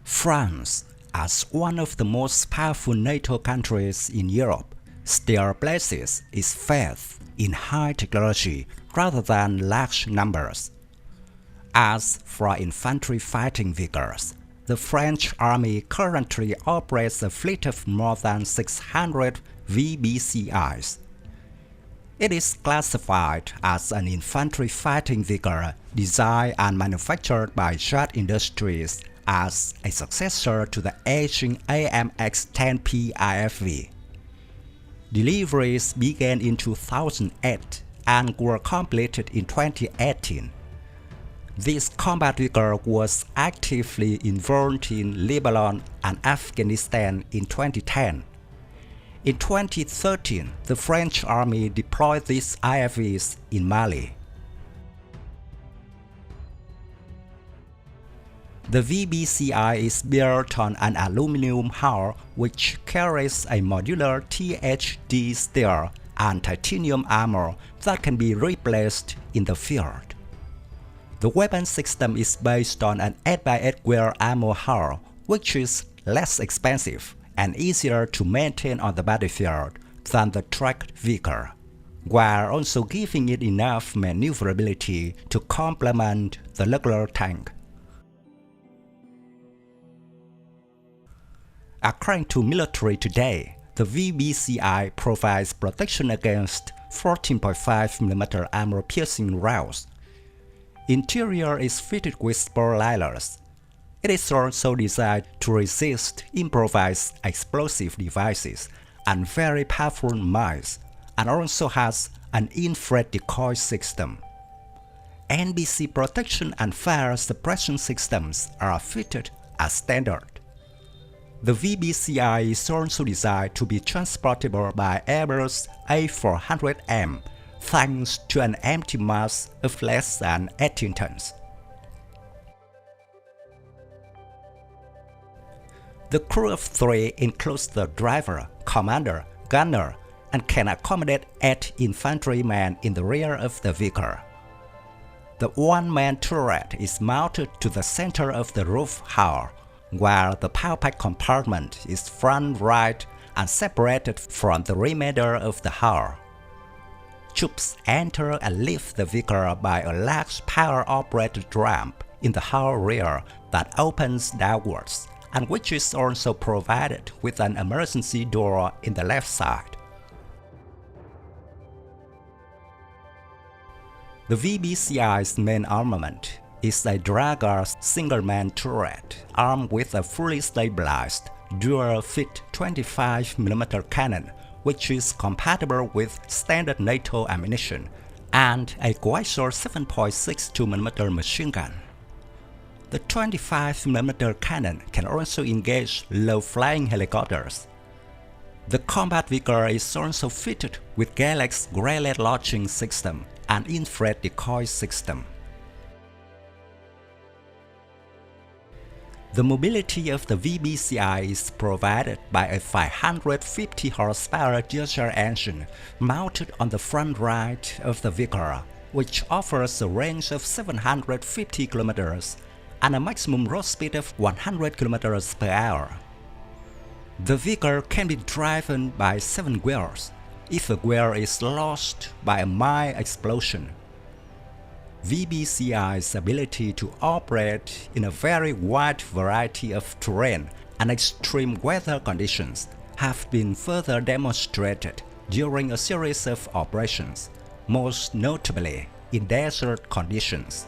France, as one of the most powerful NATO countries in Europe, still places its faith in high technology rather than large numbers. As for infantry fighting vehicles, the French Army currently operates a fleet of more than 600 VBCIs. It is classified as an infantry fighting vehicle designed and manufactured by GIAT Industries as a successor to the aging AMX-10P IFV. Deliveries began in 2008 and were completed in 2018. This combat vehicle was actively involved in Lebanon and Afghanistan in 2010. In 2013, the French Army deployed these IFVs in Mali. The VBCI is built on an aluminium hull which carries a modular THD steel and titanium armor that can be replaced in the field. The weapon system is based on an 8x8 wheel armor hull, which is less expensive and easier to maintain on the battlefield than the tracked vehicle, while also giving it enough maneuverability to complement the regular tank. According to Military Today, the VBCI provides protection against 14.5mm armor-piercing rounds. Interior is fitted with spall liners. It is also designed to resist improvised explosive devices and very powerful mines, and also has an infrared decoy system. NBC protection and fire suppression systems are fitted as standard. The VBCI is also designed to be transportable by Airbus A400M thanks to an empty mass of less than 18 tons. The crew of 3 includes the driver, commander, gunner, and can accommodate 8 infantrymen in the rear of the vehicle. The one-man turret is mounted to the center of the roof hull, while the power pack compartment is front right and separated from the remainder of the hull. Troops enter and leave the vehicle by a large power-operated ramp in the hull rear that opens downwards, and which is also provided with an emergency door in the left side. The VBCI's main armament is a Dragar single-man turret armed with a fully stabilized dual-fit 25mm cannon, which is compatible with standard NATO ammunition, and a Guizhou 7.62mm machine gun. The 25mm cannon can also engage low-flying helicopters. The combat vehicle is also fitted with Galax gray-lead launching system and infrared decoy system. The mobility of the VBCI is provided by a 550 horsepower diesel engine mounted on the front right of the vehicle, which offers a range of 750 km and a maximum road speed of 100 km per hour. The vehicle can be driven by 7 wheels if a wheel is lost by a mine explosion. VBCI's ability to operate in a very wide variety of terrain and extreme weather conditions have been further demonstrated during a series of operations, most notably in desert conditions.